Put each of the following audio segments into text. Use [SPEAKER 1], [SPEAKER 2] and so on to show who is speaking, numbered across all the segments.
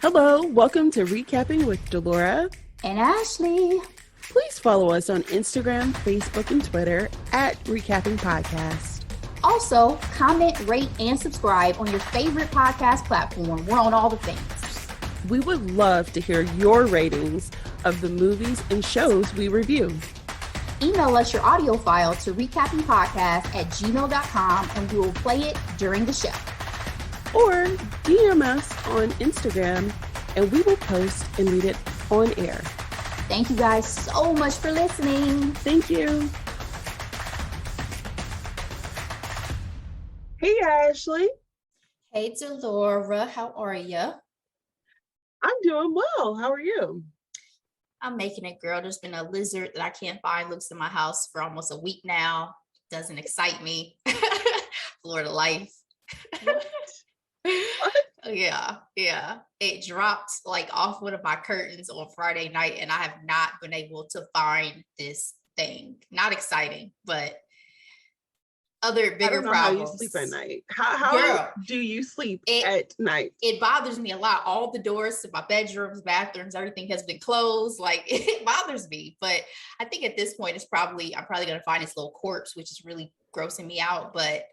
[SPEAKER 1] Hello, welcome to Recapping with Delora
[SPEAKER 2] and Ashley.
[SPEAKER 1] Please follow us on Instagram, Facebook, and Twitter at Recapping Podcast.
[SPEAKER 2] Also, comment, rate, and subscribe on your favorite podcast platform. We're on all the things.
[SPEAKER 1] We would love to hear your ratings of the movies and shows we review.
[SPEAKER 2] Email us your audio file to recappingpodcast@gmail.com and we will play it during the show.
[SPEAKER 1] Or DM us on Instagram and we will post and read it on air.
[SPEAKER 2] Thank you guys so much for listening.
[SPEAKER 1] Thank you. Hey, Ashley.
[SPEAKER 2] Hey, Delora. How are you?
[SPEAKER 1] I'm doing well. How are you?
[SPEAKER 2] I'm making it, girl. There's been a lizard that I can't find lives in my house for almost a week now. Doesn't excite me. Florida life. Yeah. It dropped like off one of my curtains on Friday night, and I have not been able to find this thing. Not exciting, but other bigger problems.
[SPEAKER 1] How you sleep at night? How do you sleep at night?
[SPEAKER 2] It bothers me a lot. All the doors to my bedrooms, bathrooms, everything has been closed. Like it bothers me. But I think at this point, I'm probably gonna find this little corpse, which is really grossing me out. But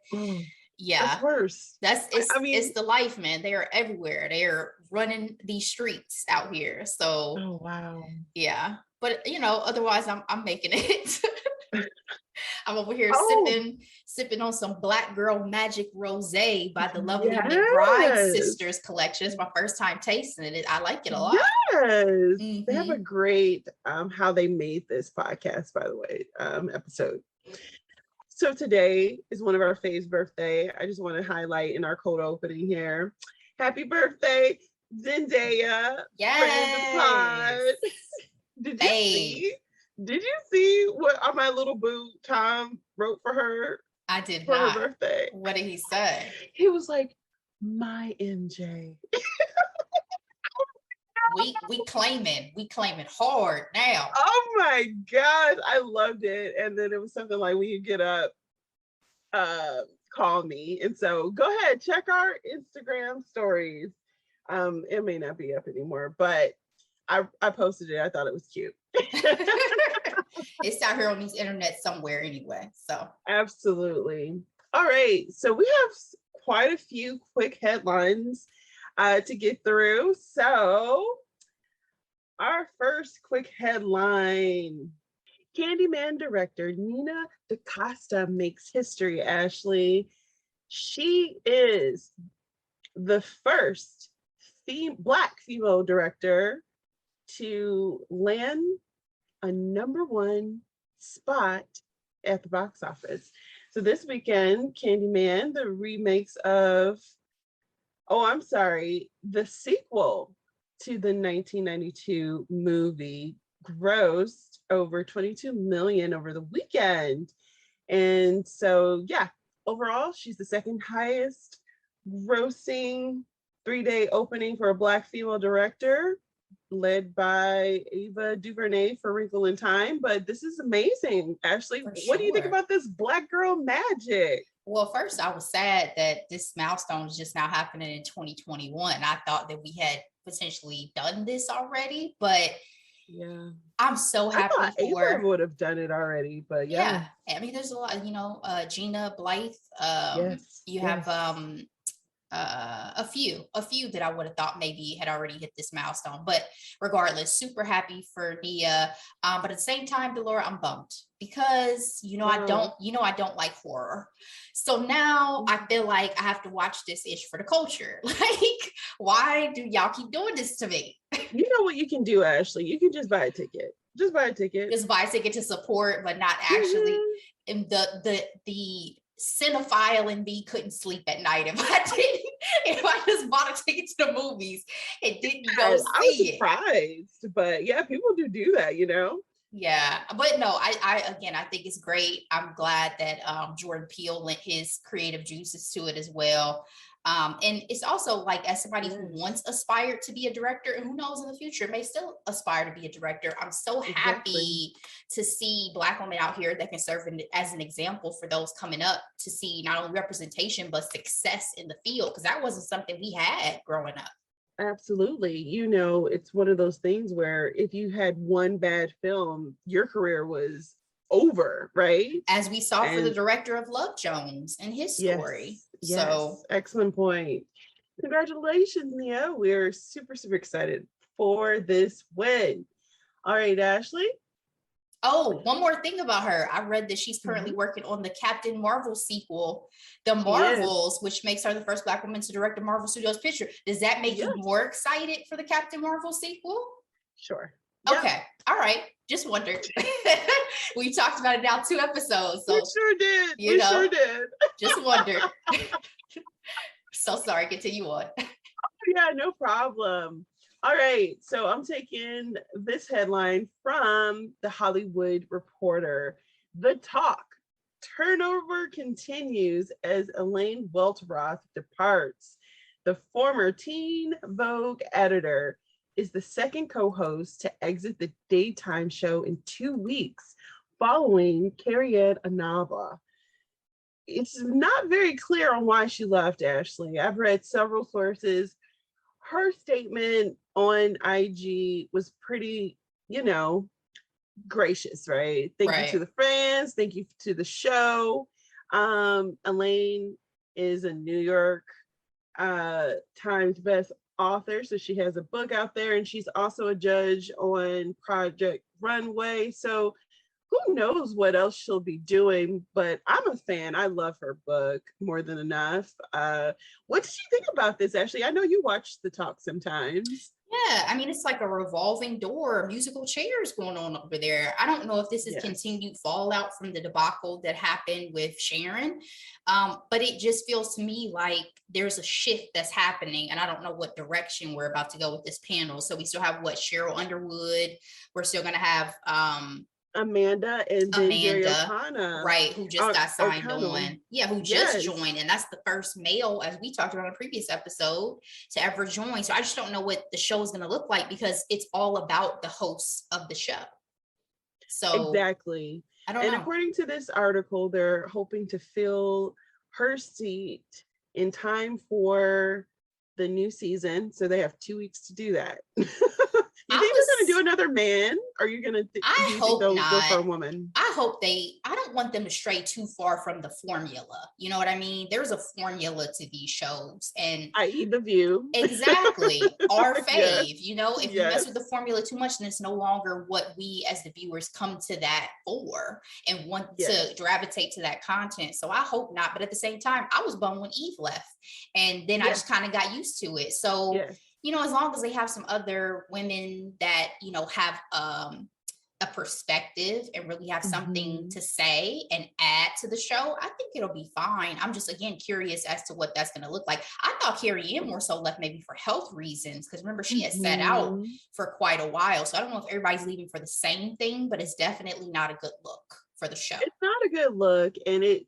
[SPEAKER 2] yeah,
[SPEAKER 1] that's worse.
[SPEAKER 2] It's the life, man. They are everywhere. They are running these streets out here. So
[SPEAKER 1] oh wow,
[SPEAKER 2] yeah. But otherwise, I'm making it. I'm over here sipping on some Black Girl Magic Rosé by the lovely McBride Sisters collection. It's my first time tasting it. I like it a lot.
[SPEAKER 1] Yes, They have a great how they made this podcast, by the way, episode. So today is one of our Faye's birthday. I just want to highlight in our cold opening here. Happy birthday, Zendaya.
[SPEAKER 2] Yes.
[SPEAKER 1] Did you see what on my little boo Tom wrote for her?
[SPEAKER 2] I did
[SPEAKER 1] for
[SPEAKER 2] not.
[SPEAKER 1] her birthday.
[SPEAKER 2] What did he say?
[SPEAKER 1] He was like, my MJ.
[SPEAKER 2] we claiming hard now.
[SPEAKER 1] Oh my gosh, I loved it. And then it was something like, when you get up, call me. And so go ahead, check our Instagram stories. It may not be up anymore, but I posted it. I thought it was cute.
[SPEAKER 2] It's out here on these internet somewhere anyway. So
[SPEAKER 1] absolutely. All right. So we have quite a few quick headlines to get through. So our first quick headline: Candyman director Nina DaCosta makes history, Ashley. She is the first Black female director to land a #1 spot at the box office. So this weekend, Candyman, the remakes of, the sequel to the 1992 movie, grossed over 22 million over the weekend. And so, overall, she's the second highest grossing 3-day opening for a Black female director, led by Ava DuVernay for Wrinkle in Time. But this is amazing. Ashley, what do you think about this Black girl magic?
[SPEAKER 2] Well, first, I was sad that this milestone is just now happening in 2021. I thought that we had potentially done this already, but I'm so happy for
[SPEAKER 1] Ava would have done it already, but
[SPEAKER 2] I mean, there's a lot, Gina Blythe, you have a few that I would have thought maybe had already hit this milestone, but regardless, super happy for Nia. But at the same time, Delora, I'm bummed because I don't like horror. So now I feel like I have to watch this ish for the culture. Like, why do y'all keep doing this to me?
[SPEAKER 1] You know what you can do, Ashley? You can just buy a ticket. Just buy a ticket
[SPEAKER 2] to support, but not actually. And the cinephile in me couldn't sleep at night if I just bought a ticket to the movies and didn't go see it.
[SPEAKER 1] I was surprised, but people do that,
[SPEAKER 2] Yeah, but no, I think it's great. I'm glad that Jordan Peele lent his creative juices to it as well. And it's also like, as somebody who once aspired to be a director, and who knows in the future may still aspire to be a director, I'm so happy to see Black women out here that can serve as an example for those coming up, to see not only representation but success in the field, because that wasn't something we had growing up.
[SPEAKER 1] Absolutely. You know, it's one of those things where if you had one bad film, your career was over, right?
[SPEAKER 2] As we saw for the
[SPEAKER 1] And
[SPEAKER 2] director of Love Jones and his story.
[SPEAKER 1] Yes, excellent point. Congratulations, Nia. We're super, super excited for this win. All right, Ashley.
[SPEAKER 2] Oh, one more thing about her. I read that she's currently working on the Captain Marvel sequel, The Marvels, which makes her the first Black woman to direct a Marvel Studios picture. Does that make you more excited for the Captain Marvel sequel?
[SPEAKER 1] Sure.
[SPEAKER 2] Okay. All right. Just wondered. We talked about it now 2 episodes. So
[SPEAKER 1] we sure did. We sure did.
[SPEAKER 2] Just wondered. So sorry. Continue on.
[SPEAKER 1] Yeah, no problem. All right, so I'm taking this headline from the Hollywood Reporter. The talk. Turnover continues as Elaine Welteroth departs. The former Teen Vogue editor is the second co-host to exit the daytime show in 2 weeks, following Carrie-Anne Inaba. It's not very clear on why she left, Ashley. I've read several sources. Her statement on IG was pretty, gracious, right? Thank you to the fans. Thank you to the show. Elaine is a New York Times best author, so she has a book out there, and she's also a judge on Project Runway. So who knows what else she'll be doing, but I'm a fan. I love her book more than enough. What did you think about this, Ashley? I know you watch the talk sometimes.
[SPEAKER 2] Yeah, I mean, it's like a revolving door, musical chairs going on over there. I don't know if this is continued fallout from the debacle that happened with Sharon, but it just feels to me like there's a shift that's happening, and I don't know what direction we're about to go with this panel. So we still have Cheryl Underwood. We're still going to have
[SPEAKER 1] Amanda and then Jerry O'Connor,
[SPEAKER 2] right, who just got signed on. Yeah, who just joined, and that's the first male, as we talked about in a previous episode, to ever join. So I just don't know what the show is going to look like, because it's all about the hosts of the show. So
[SPEAKER 1] exactly.
[SPEAKER 2] I don't know.
[SPEAKER 1] According to this article, they're hoping to fill her seat in time for the new season. So they have 2 weeks to do that. You think they're going to do another man? Or are you going to
[SPEAKER 2] I hope not.
[SPEAKER 1] Go for a woman?
[SPEAKER 2] I hope I don't want them to stray too far from the formula. You know what I mean? There's a formula to these shows. And
[SPEAKER 1] i.e. The View.
[SPEAKER 2] Exactly. Our fave. If you mess with the formula too much, then it's no longer what we as the viewers come to that for and want to gravitate to that content. So I hope not. But at the same time, I was bummed when Eve left. And then I just kind of got used to it. So as long as they have some other women that, have a perspective and really have something to say and add to the show, I think it'll be fine. I'm just, again, curious as to what that's going to look like. I thought Carrie-Anne more so left maybe for health reasons, because remember, she had sat out for quite a while. So I don't know if everybody's leaving for the same thing, but it's definitely not a good look for the show.
[SPEAKER 1] It's not a good look. And it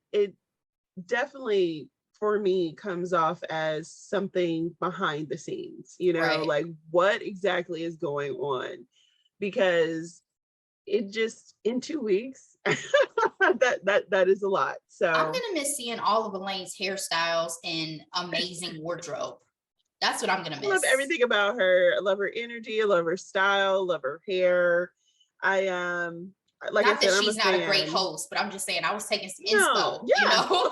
[SPEAKER 1] definitely, for me, comes off as something behind the scenes, like what exactly is going on, because it just, in 2 weeks, that is a lot. So
[SPEAKER 2] I'm gonna miss seeing all of Elaine's hairstyles and amazing wardrobe. That's what I'm gonna miss.
[SPEAKER 1] I love everything about her. I love her energy. I love her style. Love her hair. Like
[SPEAKER 2] not
[SPEAKER 1] I said,
[SPEAKER 2] that she's not a great host, but I'm just saying I was taking some inspo.
[SPEAKER 1] Of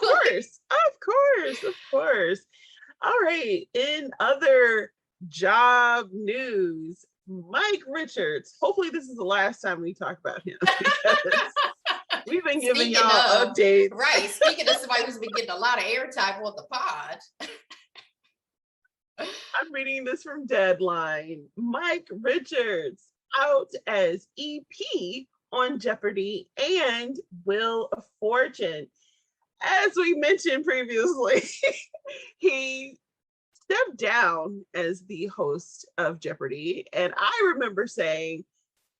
[SPEAKER 1] course. All right. In other job news, Mike Richards. Hopefully, this is the last time we talk about him, because we've been giving y'all updates.
[SPEAKER 2] Right. Speaking of somebody who's been getting a lot of airtime on the pod.
[SPEAKER 1] I'm reading this from Deadline. Mike Richards out as EP on Jeopardy and Wheel of Fortune. As we mentioned previously, he stepped down as the host of Jeopardy. And I remember saying,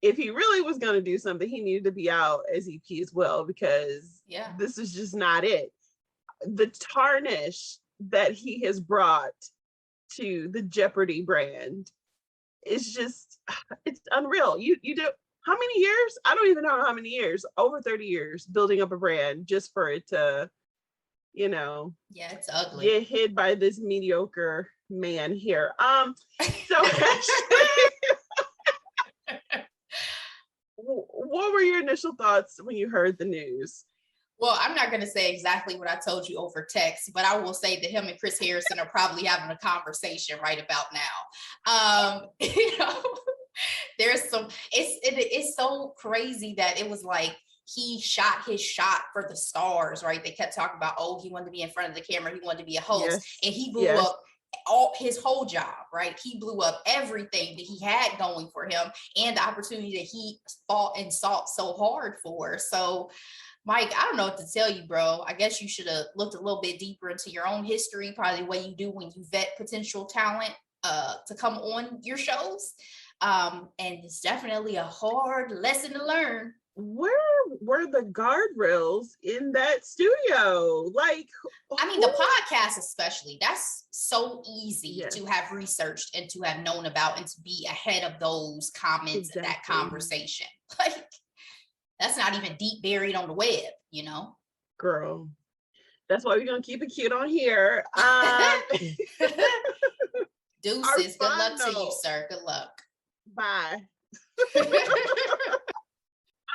[SPEAKER 1] if he really was going to do something, he needed to be out as EP as well, because this is just not it. The tarnish that he has brought to the Jeopardy brand is just, it's unreal. You do how many years? I don't even know how many years, over 30 years building up a brand just for it to,
[SPEAKER 2] it's ugly.
[SPEAKER 1] Get hit by this mediocre man here. So actually, what were your initial thoughts when you heard the news?
[SPEAKER 2] Well, I'm not going to say exactly what I told you over text, but I will say that him and Chris Harrison are probably having a conversation right about now. You know, there's some, it's so crazy that it was like he shot his shot for the stars, right? They kept talking about, oh, he wanted to be in front of the camera, he wanted to be a host, and he blew up all his whole job, right? He blew up everything that he had going for him and the opportunity that he fought and sought so hard for. So Mike, I don't know what to tell you, bro. I guess you should have looked a little bit deeper into your own history, probably the way you do when you vet potential talent to come on your shows. And it's definitely a hard lesson to learn.
[SPEAKER 1] Where were the guardrails in that studio? Like,
[SPEAKER 2] I mean, the podcast especially, that's so easy to have researched and to have known about and to be ahead of those comments and that conversation. Like, that's not even deep buried on the web, you know?
[SPEAKER 1] Girl, that's why we're going to keep it cute on here.
[SPEAKER 2] Deuces, good luck to you, sir. Good luck.
[SPEAKER 1] Bye.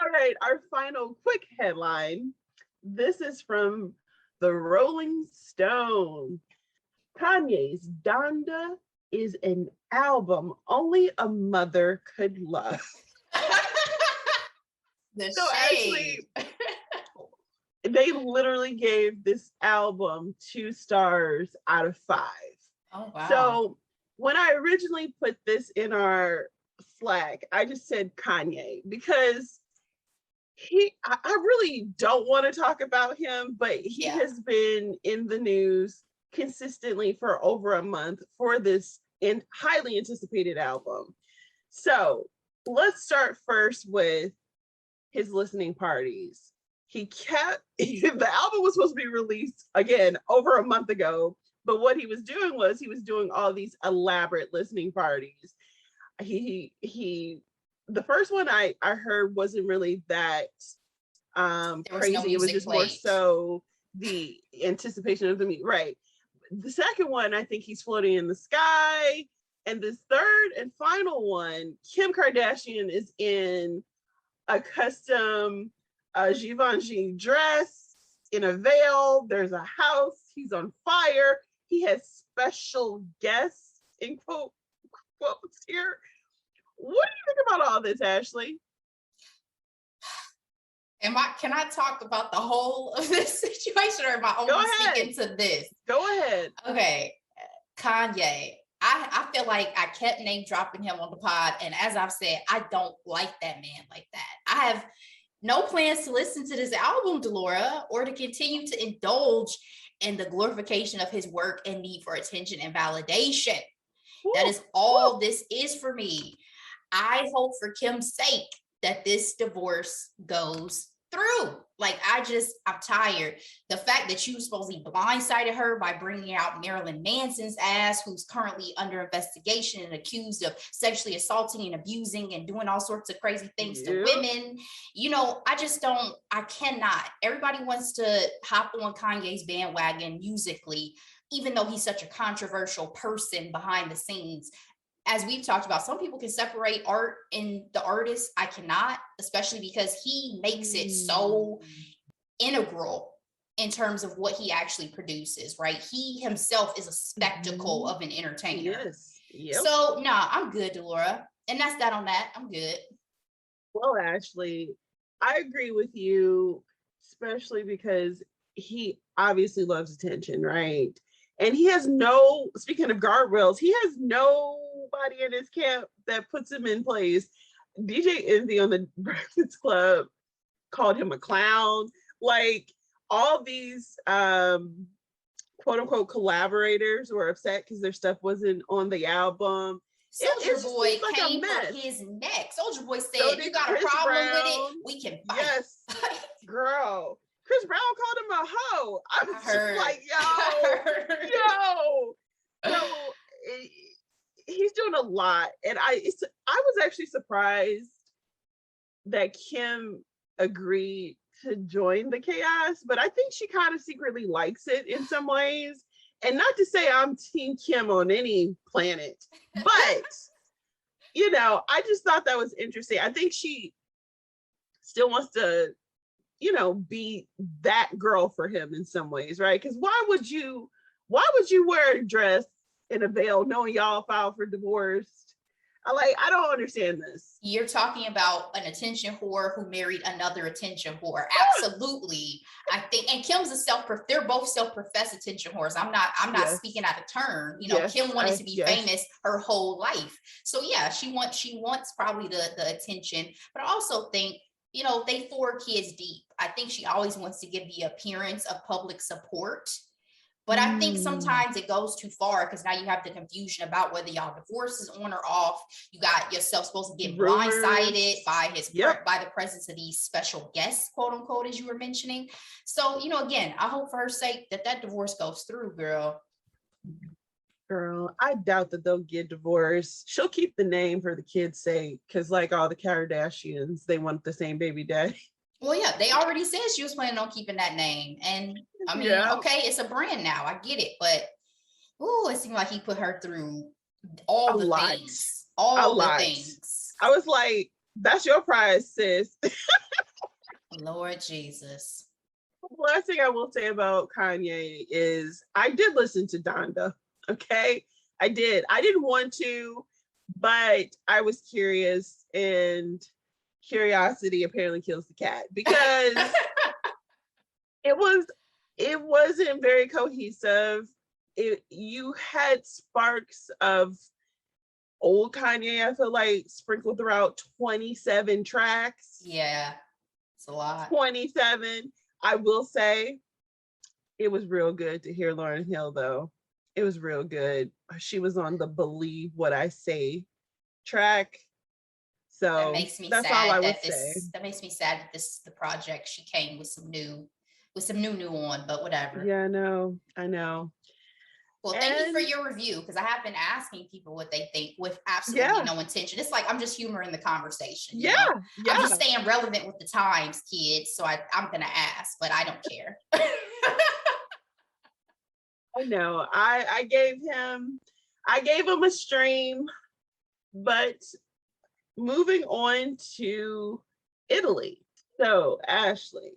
[SPEAKER 1] All right, our final quick headline. This is from the Rolling Stone. Kanye's Donda is an album only a mother could love. So actually, they literally gave this album 2 stars out of 5.
[SPEAKER 2] Oh, wow.
[SPEAKER 1] So when I originally put this in our Slack, I just said Kanye because I really don't want to talk about him, but he has been in the news consistently for over a month for this highly anticipated album. So let's start first with his listening parties. The album was supposed to be released again over a month ago, but what he was doing was he was doing all these elaborate listening parties. The first one I heard wasn't really that crazy. No, it was just more so the anticipation of the meet. Right. The second one, I think he's floating in the sky. And this third and final one, Kim Kardashian is in a custom Givenchy dress in a veil. There's a house. He's on fire. He has special guests in quotes here. What do you think about all this, Ashley?
[SPEAKER 2] Can I talk about the whole of this situation, or am I only speaking to this?
[SPEAKER 1] Go ahead.
[SPEAKER 2] Okay, Kanye. I feel like I kept name dropping him on the pod, and as I've said, I don't like that man like that. I have no plans to listen to this album, Delora, or to continue to indulge in the glorification of his work and need for attention and validation. Ooh, that is all this is for me. I hope for Kim's sake that this divorce goes through. Like, I'm tired. The fact that you supposedly blindsided her by bringing out Marilyn Manson's ass, who's currently under investigation and accused of sexually assaulting and abusing and doing all sorts of crazy things to women. You know, I cannot. Everybody wants to hop on Kanye's bandwagon musically, even though he's such a controversial person behind the scenes. As we've talked about, some people can separate art and the artist. I cannot, especially because he makes it so integral in terms of what he actually produces, right? He himself is a spectacle of an entertainer. Yes. Yep. So, I'm good, Delora. And that's that on that. I'm good.
[SPEAKER 1] Well, Ashley, I agree with you, especially because he obviously loves attention, right? And he has speaking of guardrails, he has nobody in his camp that puts him in place. DJ Envy on the Breakfast Club called him a clown. Like, all these quote unquote collaborators were upset because their stuff wasn't on the album.
[SPEAKER 2] Soldier Boy came for his neck. Soldier Boy said, you got a problem with it, we can fight. Yes,
[SPEAKER 1] girl. Chris Brown called him a hoe. I was just like, yo. So he's doing a lot. And I was actually surprised that Kim agreed to join the chaos, but I think she kind of secretly likes it in some ways. And not to say I'm Team Kim on any planet, but you know, I just thought that was interesting. I think she still wants to, you know, be that girl for him in some ways, right? Because why would you wear a dress and a veil knowing y'all filed for divorce? I don't understand this.
[SPEAKER 2] You're talking about an attention whore who married another attention whore. Absolutely. I think, and Kim's they're both self-professed attention whores. I'm not speaking out of turn. You know, Kim wanted to be famous her whole life. So yeah, she wants probably the attention, but I also think, you know, they 4 kids deep. I think she always wants to give the appearance of public support. But I think sometimes it goes too far because now you have the confusion about whether y'all divorce is on or off. You got yourself supposed to get blindsided by by the presence of these special guests, quote unquote, as you were mentioning. So, you know, again, I hope for her sake that divorce goes through, girl.
[SPEAKER 1] Girl, I doubt that they'll get divorced. She'll keep the name for the kids' sake because, like all the Kardashians, they want the same baby daddy.
[SPEAKER 2] Well, yeah, they already said she was planning on keeping that name. And I mean, okay, it's a brand now. I get it. But, it seemed like he put her through all the things. All the things.
[SPEAKER 1] I was like, that's your prize, sis.
[SPEAKER 2] Lord Jesus.
[SPEAKER 1] The last thing I will say about Kanye is I did listen to Donda. Okay. I did. I didn't want to, but I was curious, and curiosity apparently kills the cat because it wasn't very cohesive. You had sparks of old Kanye, I feel like, sprinkled throughout 27 tracks.
[SPEAKER 2] Yeah, it's a lot.
[SPEAKER 1] 27. I will say it was real good to hear Lauryn Hill, though. It was real good. She was on the Believe What I Say track. So
[SPEAKER 2] that makes me
[SPEAKER 1] that's
[SPEAKER 2] sad
[SPEAKER 1] all I would
[SPEAKER 2] that
[SPEAKER 1] say.
[SPEAKER 2] That makes me sad that this is the project she came with some new on, but whatever.
[SPEAKER 1] Yeah, I know.
[SPEAKER 2] Well, thank you for your review, because I have been asking people what they think with absolutely no intention. It's like I'm just humoring the conversation. You know? I'm just staying relevant with the times, kids. So I'm gonna ask, but I don't care.
[SPEAKER 1] I know. I gave him a stream, but moving on to Italy. So Ashley,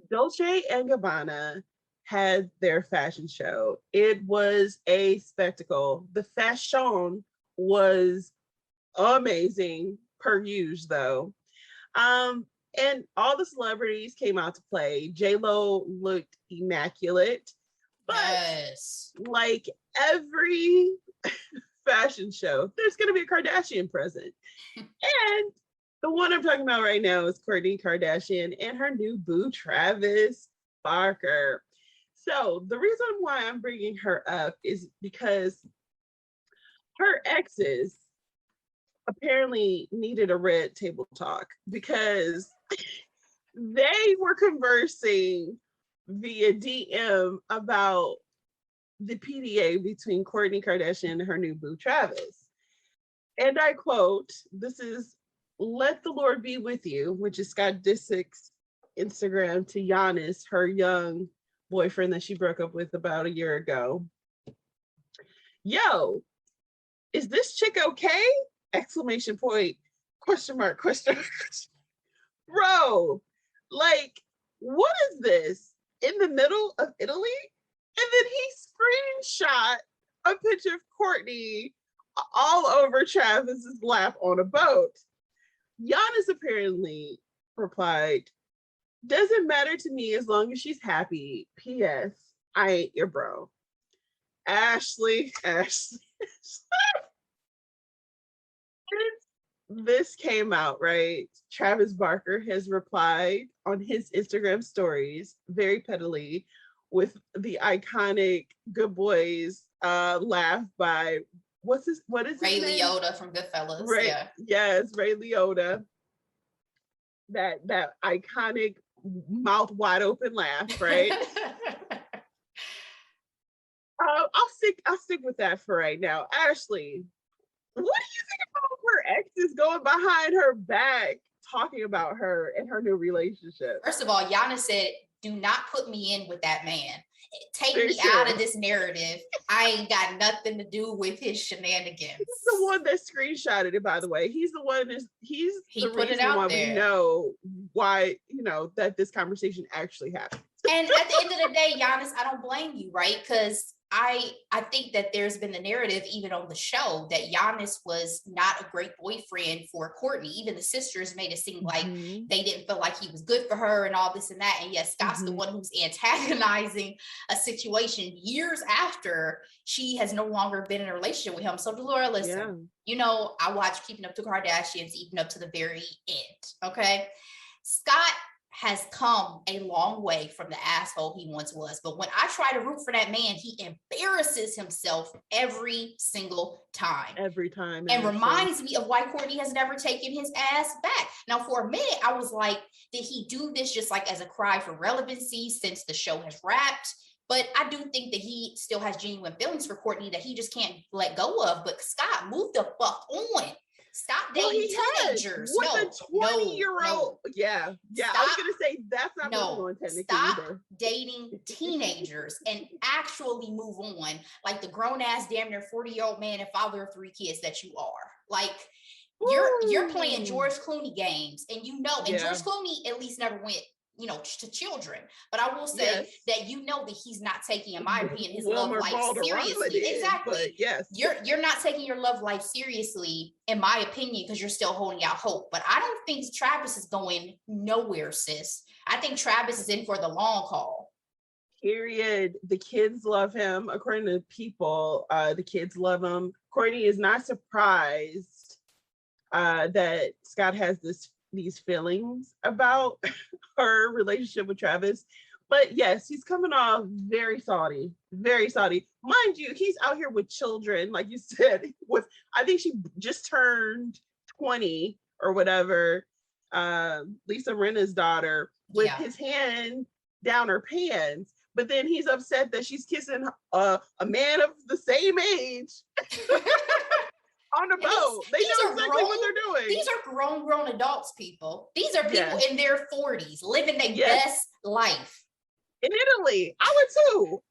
[SPEAKER 1] Dolce and Gabbana had their fashion show. It was a spectacle. The fashion was amazing, per usual though. And all the celebrities came out to play. J-Lo looked immaculate, but like every fashion show, there's going to be a Kardashian present. And the one I'm talking about right now is Kourtney Kardashian and her new boo, Travis Barker. So the reason why I'm bringing her up is because her exes apparently needed a red table talk because they were conversing via DM about the PDA between Kourtney Kardashian and her new boo, Travis. And I quote, this is "Let the Lord be with you," which is Scott Disick's Instagram to Giannis, her young boyfriend that she broke up with about a year ago. Yo, is this chick okay? Exclamation point, question mark, question mark. Bro, like, what is this? In the middle of Italy? And then he screenshot a picture of Kourtney all over Travis's lap on a boat. Giannis apparently replied, "Doesn't matter to me as long as she's happy. P.S. I ain't your bro." Ashley. This came out, right? Travis Barker has replied on his Instagram stories very pettily with the iconic Good Boys laugh by what is
[SPEAKER 2] Ray
[SPEAKER 1] his name?
[SPEAKER 2] Liotta from Goodfellas.
[SPEAKER 1] Ray, yes, Ray Liotta. That iconic mouth wide open laugh, right? I'll stick with that for right now. Ashley, what do you think about her exes going behind her back talking about her and her new relationship?
[SPEAKER 2] First of all, Giannis said, "Do not put me in with that man." Take me out of this narrative. I ain't got nothing to do with his shenanigans.
[SPEAKER 1] He's the one that screenshotted it, by the way. He's the one he the
[SPEAKER 2] put
[SPEAKER 1] reason
[SPEAKER 2] it out
[SPEAKER 1] why
[SPEAKER 2] there.
[SPEAKER 1] We know why, that this conversation actually happened.
[SPEAKER 2] And at the end of the day, Giannis, I don't blame you, right? Because I think that there's been the narrative, even on the show, that Giannis was not a great boyfriend for Kourtney. Even the sisters made it seem like they didn't feel like he was good for her and all this and that. And yes, Scott's the one who's antagonizing a situation years after she has no longer been in a relationship with him. So Delora, listen, I watched Keeping Up to Kardashians even up to the very end. Okay. Scott has come a long way from the asshole he once was. But when I try to root for that man, he embarrasses himself every single time.
[SPEAKER 1] Every time.
[SPEAKER 2] And reminds me of why Kourtney has never taken his ass back. Now, for a minute, I was like, did he do this just like as a cry for relevancy since the show has wrapped? But I do think that he still has genuine feelings for Kourtney that he just can't let go of. But Scott, move the fuck on. Stop dating teenagers.
[SPEAKER 1] With a 20-year-old. Yeah. Stop, I was going to say that's not moving on technically either.
[SPEAKER 2] Dating teenagers and actually move on. Like the grown-ass, damn near 40-year-old man and father of 3 kids that you are. Like, you're playing George Clooney games. And and George Clooney at least never went to children. But I will say that that he's not taking, in my opinion, his love life seriously. Exactly.
[SPEAKER 1] Yes.
[SPEAKER 2] You're not taking your love life seriously, in my opinion, because you're still holding out hope. But I don't think Travis is going nowhere, sis. I think Travis is in for the long haul.
[SPEAKER 1] Period. The kids love him. According to people, the kids love him. Kourtney is not surprised that Scott has these feelings about her relationship with Travis. But yes, he's coming off very salty, very salty. Mind you, he's out here with children, like you said, I think she just turned 20 or whatever, Lisa Rinna's daughter, with his hand down her pants. But then he's upset that she's kissing a man of the same age. On a boat. They know exactly what they're doing.
[SPEAKER 2] These are grown adults, people. These are people in their 40s living their best life.
[SPEAKER 1] In Italy. I would too.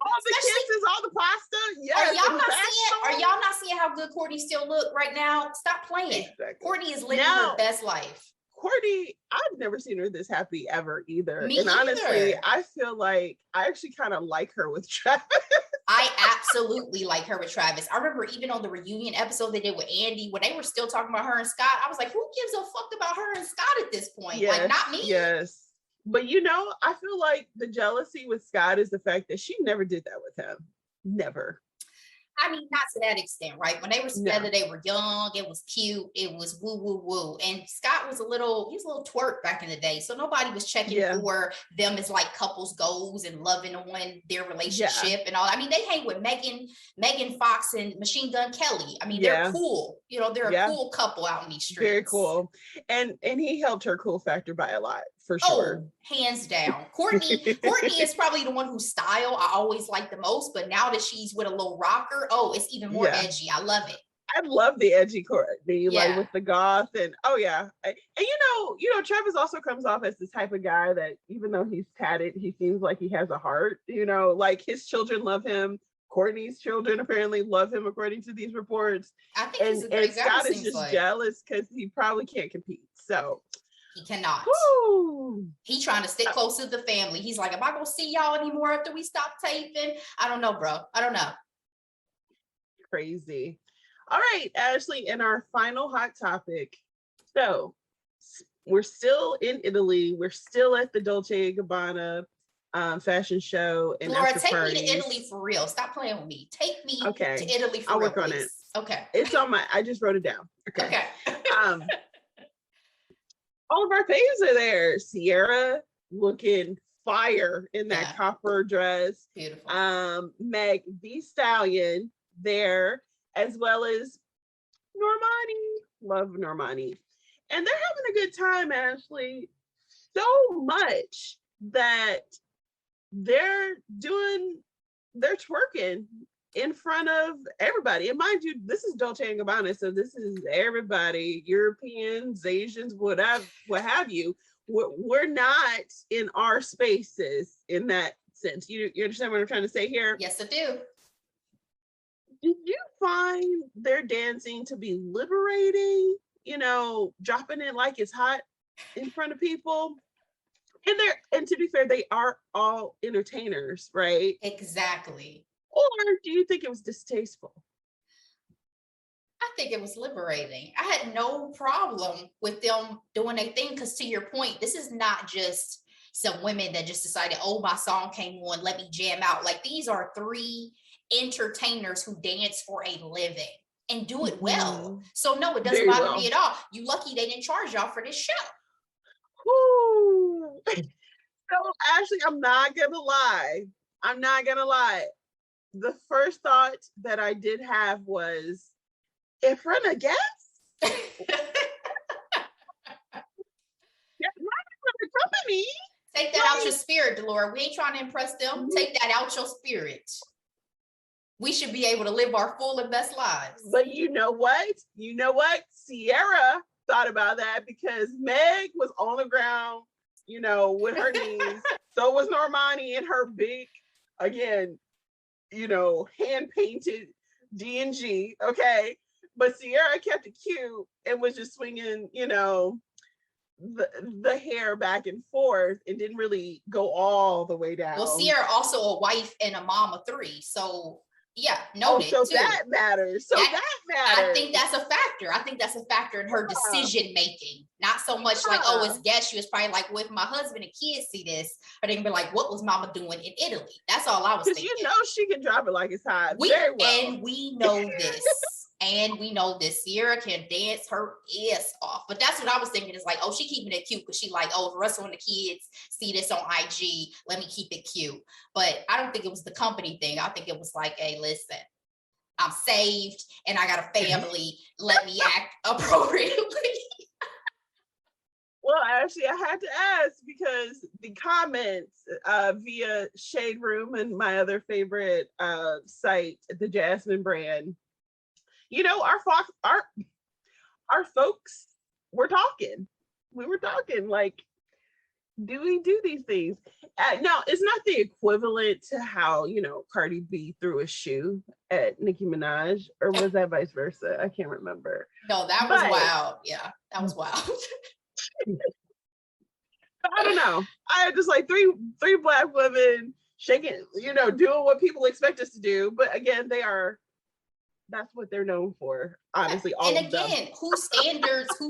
[SPEAKER 1] All the kisses, all the pasta. Yes.
[SPEAKER 2] Are y'all not seeing how good Kourtney still look right now? Stop playing. Exactly. Kourtney is living her best life.
[SPEAKER 1] Kourtney, I've never seen her this happy ever either. Honestly, I feel like I actually kind of like her with Travis.
[SPEAKER 2] I absolutely like her with Travis. I remember even on the reunion episode they did with Andy, when they were still talking about her and Scott, I was like, who gives a fuck about her and Scott at this point?
[SPEAKER 1] Yes,
[SPEAKER 2] like, not me.
[SPEAKER 1] Yes. But I feel like the jealousy with Scott is the fact that she never did that with him. Never.
[SPEAKER 2] I mean, not to that extent, right? When they were together, they were young, it was cute, it was woo, woo, woo. And Scott was a little twerk back in the day. So nobody was checking for them as like couples goals and loving on their relationship and all. I mean, they hang with Megan Fox and Machine Gun Kelly. I mean, they're cool. They're a cool couple out in these streets.
[SPEAKER 1] Very cool. And he helped her cool factor by a lot. For sure.
[SPEAKER 2] Oh, hands down. Kourtney is probably the one whose style I always like the most, but now that she's with a little rocker, it's even more edgy. I love it.
[SPEAKER 1] I love the edgy Kourtney, like with the goth and and Travis also comes off as the type of guy that even though he's tatted, he seems like he has a heart. Like his children love him. Kourtney's children apparently love him, according to these reports.
[SPEAKER 2] I think he's a great guy.
[SPEAKER 1] Scott is just jealous because he probably can't compete. So
[SPEAKER 2] he cannot.
[SPEAKER 1] Woo.
[SPEAKER 2] He trying to stick close to the family. He's like, am I gonna see y'all anymore after we stop taping? I don't know, bro. I don't know.
[SPEAKER 1] Crazy. All right, Ashley, and our final hot topic. So we're still in Italy. We're still at the Dolce Gabbana fashion show. And
[SPEAKER 2] Laura, take me to Italy for real. Stop playing with me. Take me to Italy for real.
[SPEAKER 1] I'll work on it.
[SPEAKER 2] Okay.
[SPEAKER 1] It's on I just wrote it down.
[SPEAKER 2] Okay.
[SPEAKER 1] All of our faves are there. Sierra looking fire in that copper dress.
[SPEAKER 2] Beautiful.
[SPEAKER 1] Meg Thee Stallion there, as well as Normani. Love Normani. And they're having a good time, Ashley. So much that they're twerking in front of everybody. And mind you, this is Dolce & Gabbana, so this is everybody, Europeans, Asians, whatever, what have you. We're not in our spaces in that sense. You understand what I'm trying to say here?
[SPEAKER 2] Yes, I do.
[SPEAKER 1] Did you find their dancing to be liberating? Dropping it like it's hot in front of people? And to be fair, they are all entertainers, right?
[SPEAKER 2] Exactly.
[SPEAKER 1] Or do you think it was distasteful?
[SPEAKER 2] I think it was liberating. I had no problem with them doing their thing, because to your point, this is not just some women that just decided, oh, my song came on, let me jam out. Like, these are 3 entertainers who dance for a living and do it well. So no, it doesn't bother me at all. You lucky they didn't charge y'all for this show.
[SPEAKER 1] Ooh. So actually, I'm not gonna lie. The first thought that I did have was, in front of guests? Yeah, not in front of company.
[SPEAKER 2] Take that out your spirit, Delora. We ain't trying to impress them. Take that out your spirit. We should be able to live our full and best lives.
[SPEAKER 1] But you know what? Sierra thought about that, because Meg was on the ground, with her knees. So was Normani in her big, again, hand-painted D&G, okay? But Sierra kept it cute and was just swinging, the hair back and forth, and didn't really go all the way down.
[SPEAKER 2] Well, Sierra also a wife and a mom of 3, so yeah, noted.
[SPEAKER 1] So too. That matters. I
[SPEAKER 2] think that's a factor in her decision making. Not so much like, oh, it's guest. She was probably like, well, if my husband and kids see this, or they can be like, what was mama doing in Italy? That's all I was thinking.
[SPEAKER 1] Because she can drop it like it's hot. Very well.
[SPEAKER 2] And we know this. Sierra can dance her ass off. But that's what I was thinking, is like, oh, she keeping it cute because she like, oh, Russell and the kids see this on IG, let me keep it cute. But I don't think it was the company thing. I think it was like, hey, listen, I'm saved and I got a family. Let me act appropriately.
[SPEAKER 1] Well, actually, I had to ask, because the comments via Shade Room and my other favorite site, the Jasmine brand, our folks were talking. We were talking like, do we do these things? Now, it's not the equivalent to how, Cardi B threw a shoe at Nicki Minaj, or was that vice versa? I can't remember.
[SPEAKER 2] No, that was wild. Yeah, that was wild.
[SPEAKER 1] I don't know. I had just like three Black women shaking, doing what people expect us to do. But again, that's what they're known for, honestly.
[SPEAKER 2] And again, whose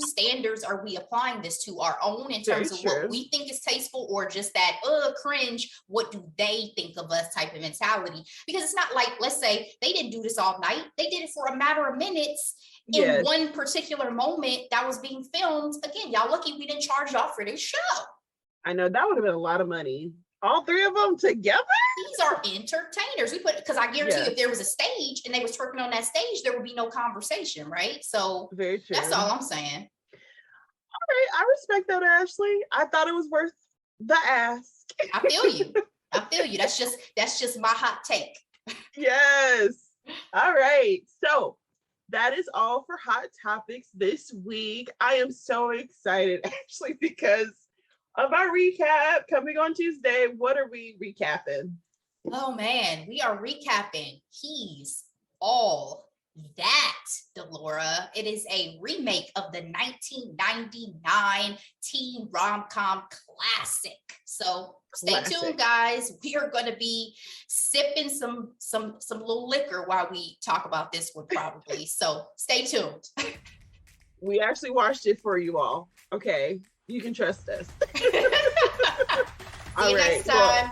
[SPEAKER 2] standards are we applying this to? Our own, in terms of what we think is tasteful, or just that cringe, what do they think of us type of mentality? Because it's not like, let's say they didn't do this all night, they did it for a matter of minutes in one particular moment that was being filmed. Again, y'all lucky we didn't charge y'all for this show.
[SPEAKER 1] I know, that would have been a lot of money. All 3 of them together?
[SPEAKER 2] These are entertainers. Because I guarantee you, if there was a stage and they was twerking on that stage, there would be no conversation, right? So
[SPEAKER 1] very true.
[SPEAKER 2] That's all I'm saying.
[SPEAKER 1] All right, I respect that, Ashley. I thought it was worth the ask.
[SPEAKER 2] I feel you. That's just my hot take.
[SPEAKER 1] Yes. All right. So that is all for Hot Topics this week. I am so excited, Ashley, because of our recap coming on Tuesday. What are we recapping?
[SPEAKER 2] Oh man, we are recapping He's All That, Delora. It is a remake of the 1999 teen rom-com classic. So stay tuned, guys. We are going to be sipping some little liquor while we talk about this one, probably. So stay tuned.
[SPEAKER 1] We actually watched it for you all. Okay. You can trust us.
[SPEAKER 2] See you next time. Well,